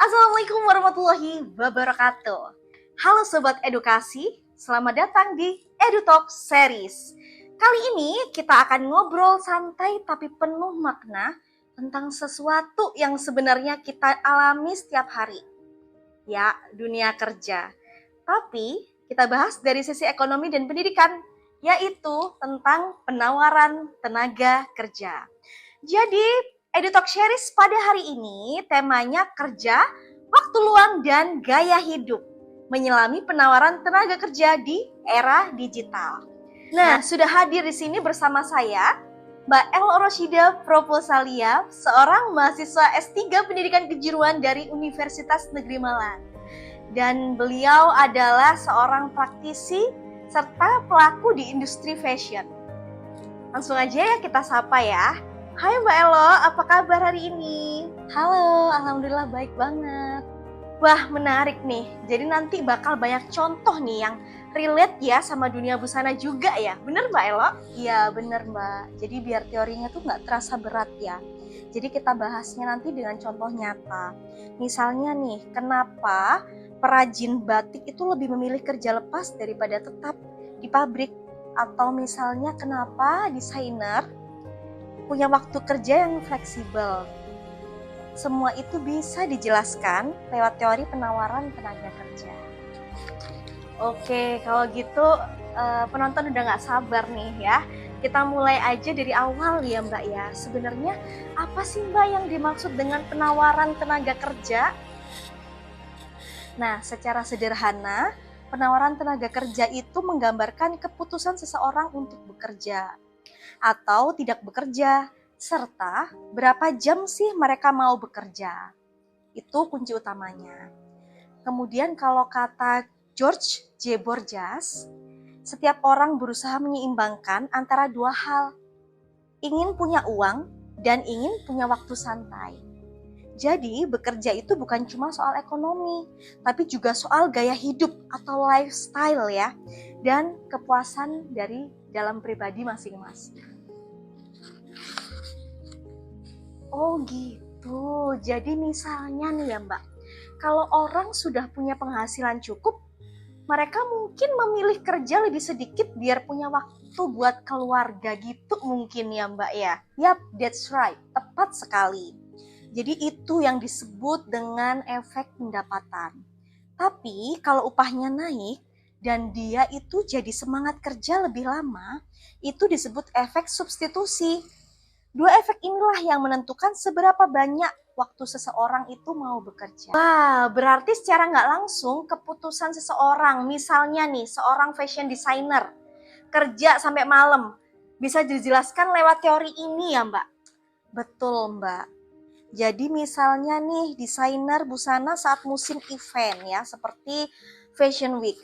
Assalamualaikum warahmatullahi wabarakatuh. Halo Sobat Edukasi, selamat datang di EduTalk Series. Kali ini kita akan ngobrol santai tapi penuh makna tentang sesuatu yang sebenarnya kita alami setiap hari. Ya, dunia kerja. Tapi kita bahas dari sisi ekonomi dan pendidikan, yaitu tentang penawaran tenaga kerja. Jadi, EduTalk Series pada hari ini temanya kerja, waktu luang, dan gaya hidup. Menyelami penawaran tenaga kerja di era digital. Nah, sudah hadir di sini bersama saya, Mbak El Roshida Proposalia, seorang mahasiswa S3 Pendidikan Kejuruan dari Universitas Negeri Malang. Dan beliau adalah seorang praktisi serta pelaku di industri fashion. Langsung aja ya kita sapa ya. Hai Mbak Elo, apa kabar hari ini? Halo, alhamdulillah baik banget. Wah, menarik nih. Jadi nanti bakal banyak contoh nih yang relate ya sama dunia busana juga ya. Bener Mbak Elo? Iya, bener Mbak. Jadi biar teorinya tuh nggak terasa berat ya. Jadi kita bahasnya nanti dengan contoh nyata. Misalnya nih, kenapa perajin batik itu lebih memilih kerja lepas daripada tetap di pabrik? Atau misalnya kenapa desainer punya waktu kerja yang fleksibel. Semua itu bisa dijelaskan lewat teori penawaran tenaga kerja. Oke, kalau gitu penonton udah gak sabar nih ya. Kita mulai aja dari awal ya Mbak ya. Sebenarnya apa sih Mbak yang dimaksud dengan penawaran tenaga kerja? Nah, secara sederhana, penawaran tenaga kerja itu menggambarkan keputusan seseorang untuk bekerja atau tidak bekerja, serta berapa jam sih mereka mau bekerja. Itu kunci utamanya. Kemudian kalau kata George J. Borges, setiap orang berusaha menyeimbangkan antara dua hal, ingin punya uang dan ingin punya waktu santai. Jadi bekerja itu bukan cuma soal ekonomi, tapi juga soal gaya hidup atau lifestyle ya, dan kepuasan dari dalam pribadi masing-masing. Oh gitu, jadi misalnya nih ya Mbak, kalau orang sudah punya penghasilan cukup, mereka mungkin memilih kerja lebih sedikit biar punya waktu buat keluarga gitu mungkin ya Mbak ya. Yap, that's right, tepat sekali. Jadi itu yang disebut dengan efek pendapatan. Tapi kalau upahnya naik dan dia itu jadi semangat kerja lebih lama, itu disebut efek substitusi. Dua efek inilah yang menentukan seberapa banyak waktu seseorang itu mau bekerja. Wah, berarti secara nggak langsung keputusan seseorang, misalnya nih seorang fashion designer, kerja sampai malam, bisa dijelaskan lewat teori ini ya Mbak? Betul Mbak. Jadi misalnya nih desainer busana saat musim event ya, seperti Fashion Week.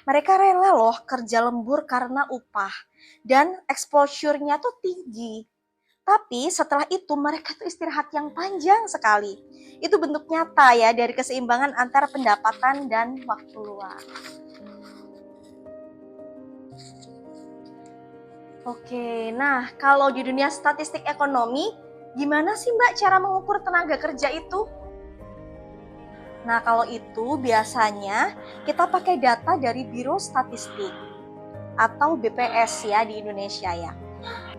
Mereka rela loh kerja lembur karena upah dan exposure-nya tuh tinggi. Tapi setelah itu mereka tuh istirahat yang panjang sekali. Itu bentuk nyata ya dari keseimbangan antara pendapatan dan waktu luang. Oke, nah kalau di dunia statistik ekonomi, gimana sih Mbak cara mengukur tenaga kerja itu? Nah kalau itu biasanya kita pakai data dari Biro Statistik atau BPS ya di Indonesia ya.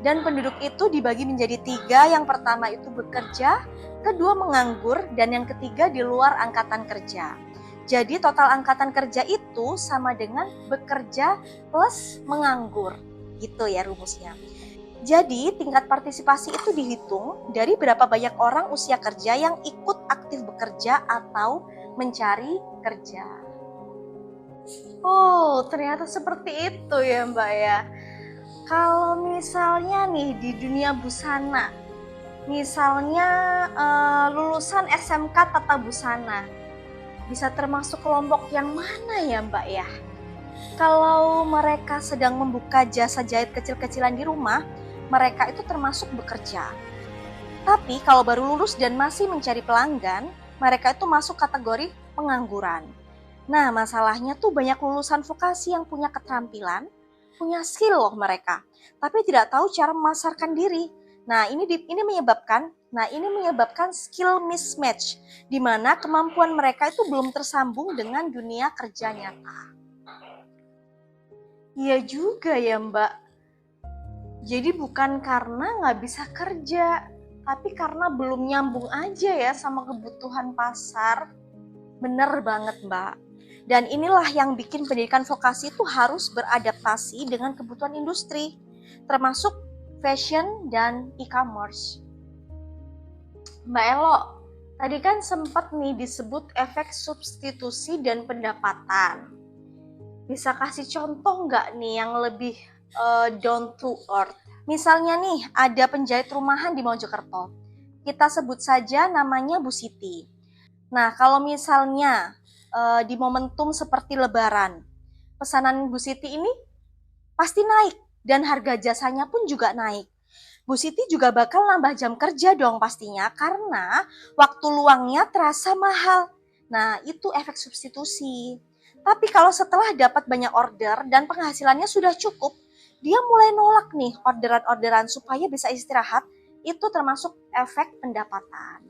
Dan penduduk itu dibagi menjadi 3, yang pertama itu bekerja, kedua menganggur, dan yang ketiga di luar angkatan kerja. Jadi total angkatan kerja itu sama dengan bekerja plus menganggur, gitu ya rumusnya. Jadi tingkat partisipasi itu dihitung dari berapa banyak orang usia kerja yang ikut aktif bekerja atau mencari kerja. Oh, ternyata seperti itu ya Mbak ya. Kalau misalnya nih di dunia busana, misalnya lulusan SMK Tata Busana, bisa termasuk kelompok yang mana ya Mbak ya? Kalau mereka sedang membuka jasa jahit kecil-kecilan di rumah, mereka itu termasuk bekerja. Tapi kalau baru lulus dan masih mencari pelanggan, mereka itu masuk kategori pengangguran. Nah, masalahnya tuh banyak lulusan vokasi yang punya keterampilan, punya skill loh mereka, tapi tidak tahu cara memasarkan diri. Nah, ini menyebabkan Nah, ini menyebabkan skill mismatch, di mana kemampuan mereka itu belum tersambung dengan dunia kerja nyata. Iya juga ya, Mbak. Jadi bukan karena nggak bisa kerja, tapi karena belum nyambung aja ya sama kebutuhan pasar. Bener banget, Mbak. Dan inilah yang bikin pendidikan vokasi itu harus beradaptasi dengan kebutuhan industri, termasuk fashion dan e-commerce. Mbak Elo, tadi kan sempat nih disebut efek substitusi dan pendapatan. Bisa kasih contoh nggak nih yang lebih down to earth? Misalnya nih, ada penjahit rumahan di Mojokerto. Kita sebut saja namanya Bu Siti. Nah, kalau misalnya di momentum seperti Lebaran, pesanan Bu Siti ini pasti naik dan harga jasanya pun juga naik. Bu Siti juga bakal nambah jam kerja dong pastinya karena waktu luangnya terasa mahal. Nah, itu efek substitusi. Tapi kalau setelah dapat banyak order dan penghasilannya sudah cukup, dia mulai nolak nih orderan-orderan supaya bisa istirahat. Itu termasuk efek pendapatan.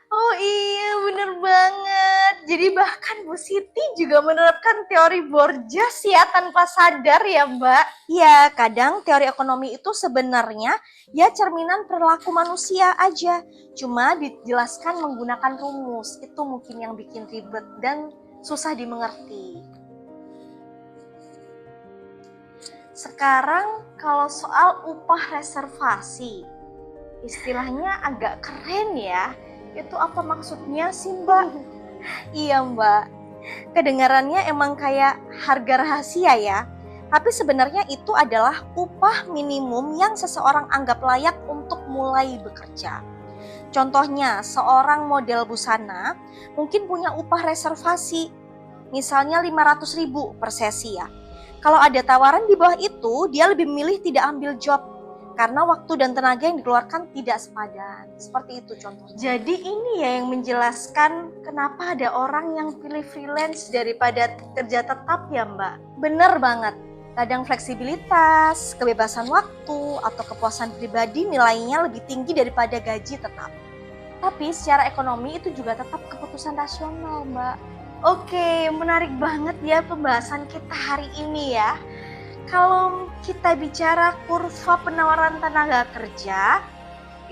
Oh iya, bener banget. Jadi bahkan Bu Siti juga menerapkan teori Borges ya tanpa sadar ya Mbak. Iya, kadang teori ekonomi itu sebenarnya ya cerminan perilaku manusia aja. Cuma dijelaskan menggunakan rumus. Itu mungkin yang bikin ribet dan susah dimengerti. Sekarang kalau soal upah reservasi, istilahnya agak keren ya. Itu apa maksudnya sih Mbak? Iya Mbak, kedengarannya emang kayak harga rahasia ya. Tapi sebenarnya itu adalah upah minimum yang seseorang anggap layak untuk mulai bekerja. Contohnya, seorang model busana mungkin punya upah reservasi, misalnya 500.000 per sesi ya. Kalau ada tawaran di bawah itu, dia lebih memilih tidak ambil job karena waktu dan tenaga yang dikeluarkan tidak sepadan. Seperti itu contohnya. Jadi ini ya yang menjelaskan kenapa ada orang yang pilih freelance daripada kerja tetap ya Mbak. Bener banget. Kadang fleksibilitas, kebebasan waktu, atau kepuasan pribadi nilainya lebih tinggi daripada gaji tetap. Tapi secara ekonomi itu juga tetap keputusan rasional Mbak. Oke, menarik banget ya pembahasan kita hari ini ya. Kalau kita bicara kurva penawaran tenaga kerja,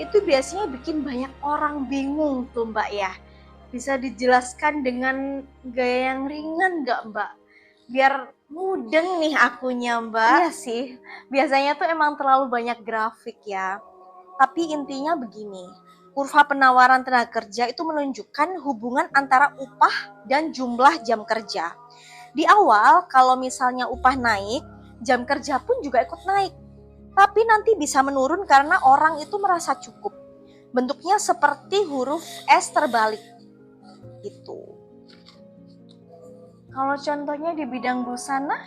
itu biasanya bikin banyak orang bingung tuh Mbak ya. Bisa dijelaskan dengan gaya yang ringan nggak Mbak? Biar mudeng nih akunya Mbak. Iya sih, biasanya tuh emang terlalu banyak grafik ya. Tapi intinya begini, kurva penawaran tenaga kerja itu menunjukkan hubungan antara upah dan jumlah jam kerja. Di awal, kalau misalnya upah naik, jam kerja pun juga ikut naik. Tapi nanti bisa menurun karena orang itu merasa cukup. Bentuknya seperti huruf S terbalik. Gitu. Kalau contohnya di bidang busana,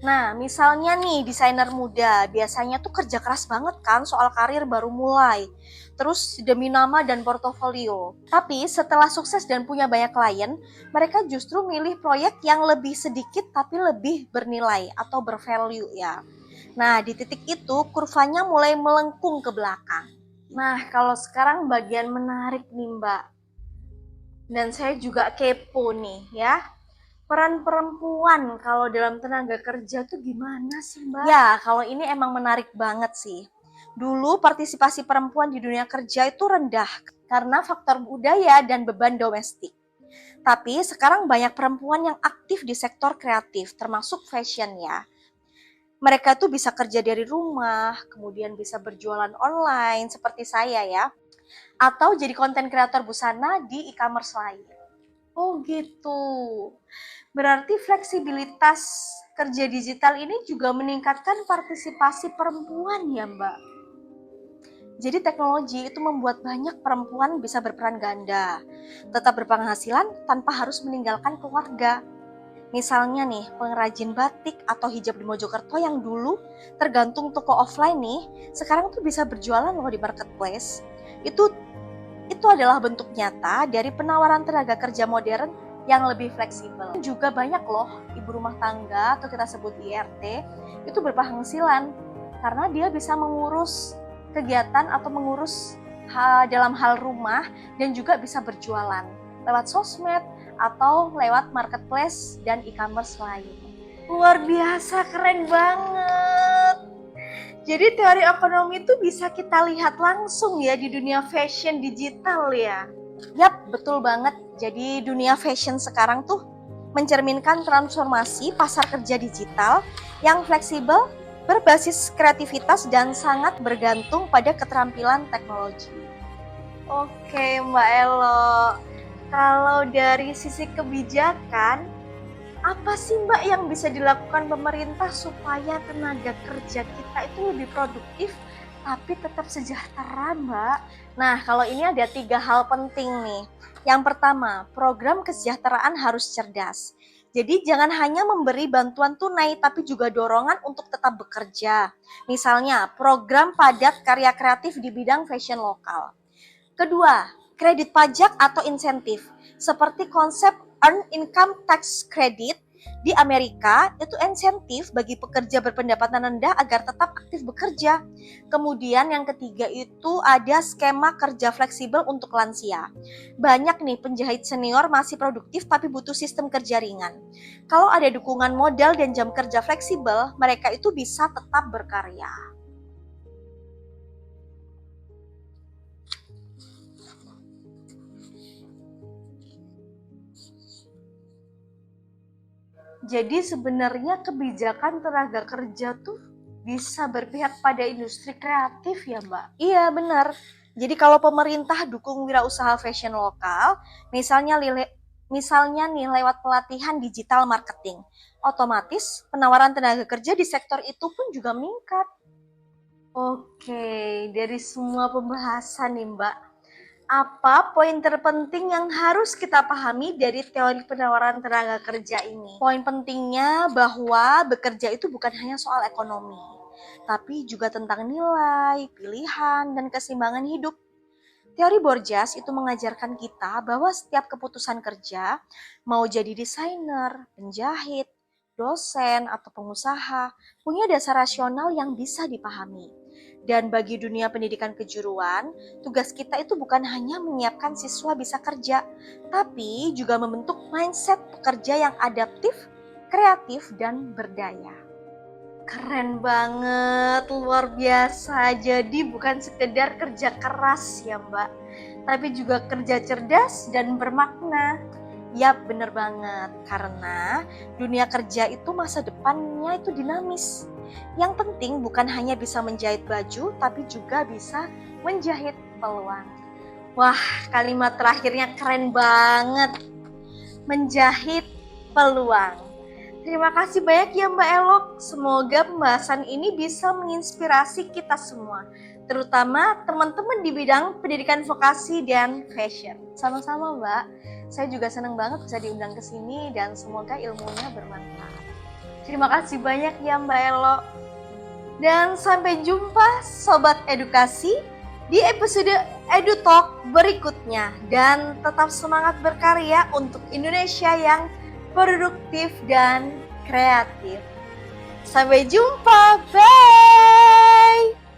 nah, misalnya nih desainer muda, biasanya tuh kerja keras banget kan soal karir baru mulai. Terus demi nama dan portofolio. Tapi setelah sukses dan punya banyak klien, mereka justru milih proyek yang lebih sedikit tapi lebih bernilai atau bervalue ya. Nah, di titik itu kurvanya mulai melengkung ke belakang. Nah, kalau sekarang bagian menarik nih Mbak. Dan saya juga kepo nih ya. Peran perempuan kalau dalam tenaga kerja tuh gimana sih Mbak? Ya, kalau ini emang menarik banget sih. Dulu partisipasi perempuan di dunia kerja itu rendah karena faktor budaya dan beban domestik. Tapi sekarang banyak perempuan yang aktif di sektor kreatif, termasuk fashion ya. Mereka tuh bisa kerja dari rumah, kemudian bisa berjualan online seperti saya ya. Atau jadi konten kreator busana di e-commerce lain. Oh gitu. Berarti fleksibilitas kerja digital ini juga meningkatkan partisipasi perempuan ya Mbak. Jadi teknologi itu membuat banyak perempuan bisa berperan ganda, tetap berpenghasilan tanpa harus meninggalkan keluarga. Misalnya nih, pengrajin batik atau hijab di Mojokerto yang dulu tergantung toko offline nih, sekarang tuh bisa berjualan loh di marketplace. Itu adalah bentuk nyata dari penawaran tenaga kerja modern yang lebih fleksibel. Juga banyak loh ibu rumah tangga atau kita sebut IRT itu berpenghasilan karena dia bisa mengurus kegiatan atau mengurus dalam hal rumah dan juga bisa berjualan lewat sosmed atau lewat marketplace dan e-commerce lain. Luar biasa, keren banget. Jadi teori ekonomi itu bisa kita lihat langsung ya di dunia fashion digital ya. Yap, betul banget. Jadi dunia fashion sekarang tuh mencerminkan transformasi pasar kerja digital yang fleksibel, berbasis kreativitas dan sangat bergantung pada keterampilan teknologi. Oke Mbak Elo, kalau dari sisi kebijakan, apa sih Mbak yang bisa dilakukan pemerintah supaya tenaga kerja kita itu lebih produktif tapi tetap sejahtera Mbak? Nah kalau ini ada 3 hal penting nih. Yang pertama, program kesejahteraan harus cerdas. Jadi jangan hanya memberi bantuan tunai tapi juga dorongan untuk tetap bekerja. Misalnya program padat karya kreatif di bidang fashion lokal. Kedua, kredit pajak atau insentif. Seperti konsep Earned Income Tax Credit di Amerika, itu insentif bagi pekerja berpendapatan rendah agar tetap aktif bekerja. Kemudian yang ketiga itu ada skema kerja fleksibel untuk lansia. Banyak nih penjahit senior masih produktif tapi butuh sistem kerja ringan. Kalau ada dukungan modal dan jam kerja fleksibel, mereka itu bisa tetap berkarya. Jadi sebenarnya kebijakan tenaga kerja tuh bisa berpihak pada industri kreatif ya Mbak? Iya benar. Jadi kalau pemerintah dukung wirausaha fashion lokal, misalnya nih lewat pelatihan digital marketing, otomatis penawaran tenaga kerja di sektor itu pun juga meningkat. Oke, dari semua pembahasan nih Mbak, apa poin terpenting yang harus kita pahami dari teori penawaran tenaga kerja ini? Poin pentingnya bahwa bekerja itu bukan hanya soal ekonomi, tapi juga tentang nilai, pilihan, dan keseimbangan hidup. Teori Borges itu mengajarkan kita bahwa setiap keputusan kerja, mau jadi desainer, penjahit, dosen, atau pengusaha, punya dasar rasional yang bisa dipahami. Dan bagi dunia pendidikan kejuruan, tugas kita itu bukan hanya menyiapkan siswa bisa kerja, tapi juga membentuk mindset pekerja yang adaptif, kreatif, dan berdaya. Keren banget, luar biasa. Jadi bukan sekedar kerja keras ya Mbak, tapi juga kerja cerdas dan bermakna. Yap, bener banget. Karena dunia kerja itu masa depannya itu dinamis. Yang penting bukan hanya bisa menjahit baju, tapi juga bisa menjahit peluang. Wah, kalimat terakhirnya keren banget. Menjahit peluang. Terima kasih banyak ya Mbak Elok. Semoga pembahasan ini bisa menginspirasi kita semua, terutama teman-teman di bidang pendidikan vokasi dan fashion. Sama-sama Mbak. Saya juga senang banget bisa diundang ke sini dan semoga ilmunya bermanfaat. Terima kasih banyak ya Mbak Elo. Dan sampai jumpa Sobat Edukasi di episode EduTalk berikutnya. Dan tetap semangat berkarya untuk Indonesia yang produktif dan kreatif. Sampai jumpa, bye!